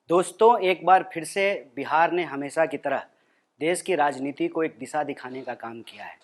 दोस्तों, एक बार फिर से बिहार ने हमेशा की तरह देश की राजनीति को एक दिशा दिखाने का काम किया है।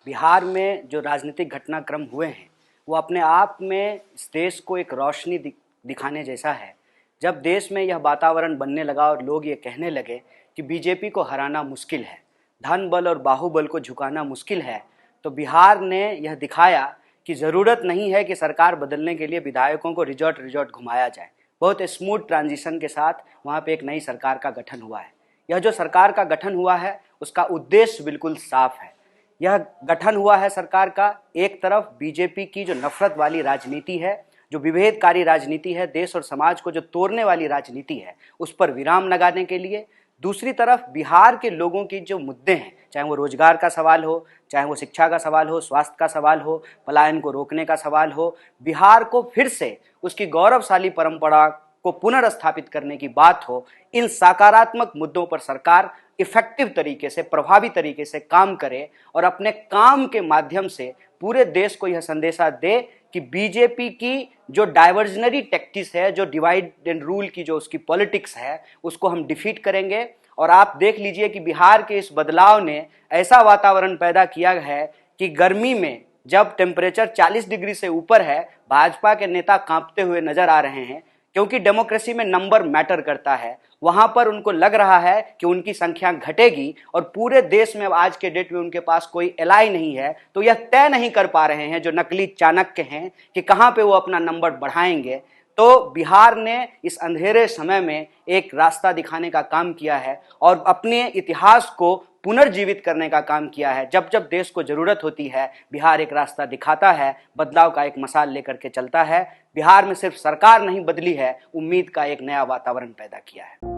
बिहार में जो राजनीतिक घटनाक्रम हुए हैं वो अपने आप में इस देश को एक रोशनी दिखाने जैसा है। जब देश में यह वातावरण बनने लगा और लोग ये कहने लगे कि बीजेपी को हराना मुश्किल है, धन बल और बाहुबल को झुकाना मुश्किल है, तो बिहार ने यह दिखाया कि ज़रूरत नहीं है कि सरकार बदलने के लिए विधायकों को रिजॉर्ट रिजॉर्ट घुमाया जाए। बहुत स्मूथ ट्रांजिशन के साथ वहाँ पे एक नई सरकार का गठन हुआ है। यह जो सरकार का गठन हुआ है उसका उद्देश्य बिल्कुल साफ है। यह गठन हुआ है सरकार का, एक तरफ बीजेपी की जो नफरत वाली राजनीति है, जो विभेदकारी राजनीति है, देश और समाज को जो तोड़ने वाली राजनीति है, उस पर विराम लगाने के लिए। दूसरी तरफ बिहार के लोगों की जो मुद्दे हैं, चाहे वो रोजगार का सवाल हो, चाहे वो शिक्षा का सवाल हो, स्वास्थ्य का सवाल हो, पलायन को रोकने का सवाल हो, बिहार को फिर से उसकी गौरवशाली परंपरा को पुनर्स्थापित करने की बात हो, इन सकारात्मक मुद्दों पर सरकार इफेक्टिव तरीके से, प्रभावी तरीके से काम करे और अपने काम के माध्यम से पूरे देश को यह संदेशा दे कि बीजेपी की जो डाइवर्जनरी टैक्टिक्स है, जो डिवाइड एंड रूल की जो उसकी पॉलिटिक्स है, उसको हम डिफीट करेंगे। और आप देख लीजिए कि बिहार के इस बदलाव ने ऐसा वातावरण पैदा किया है कि गर्मी में जब टेम्परेचर 40 डिग्री से ऊपर है, भाजपा के नेता कांपते हुए नजर आ रहे हैं, क्योंकि डेमोक्रेसी में नंबर मैटर करता है। वहां पर उनको लग रहा है कि उनकी संख्या घटेगी और पूरे देश में आज के डेट में उनके पास कोई एलाई नहीं है, तो यह तय नहीं कर पा रहे हैं जो नकली चाणक्य हैं कि कहां पे वो अपना नंबर बढ़ाएंगे। तो बिहार ने इस अंधेरे समय में एक रास्ता दिखाने का काम किया है और अपने इतिहास को पुनर्जीवित करने का काम किया है। जब जब देश को जरूरत होती है, बिहार एक रास्ता दिखाता है, बदलाव का एक मसाल लेकर के चलता है। बिहार में सिर्फ सरकार नहीं बदली है, उम्मीद का एक नया वातावरण पैदा किया है।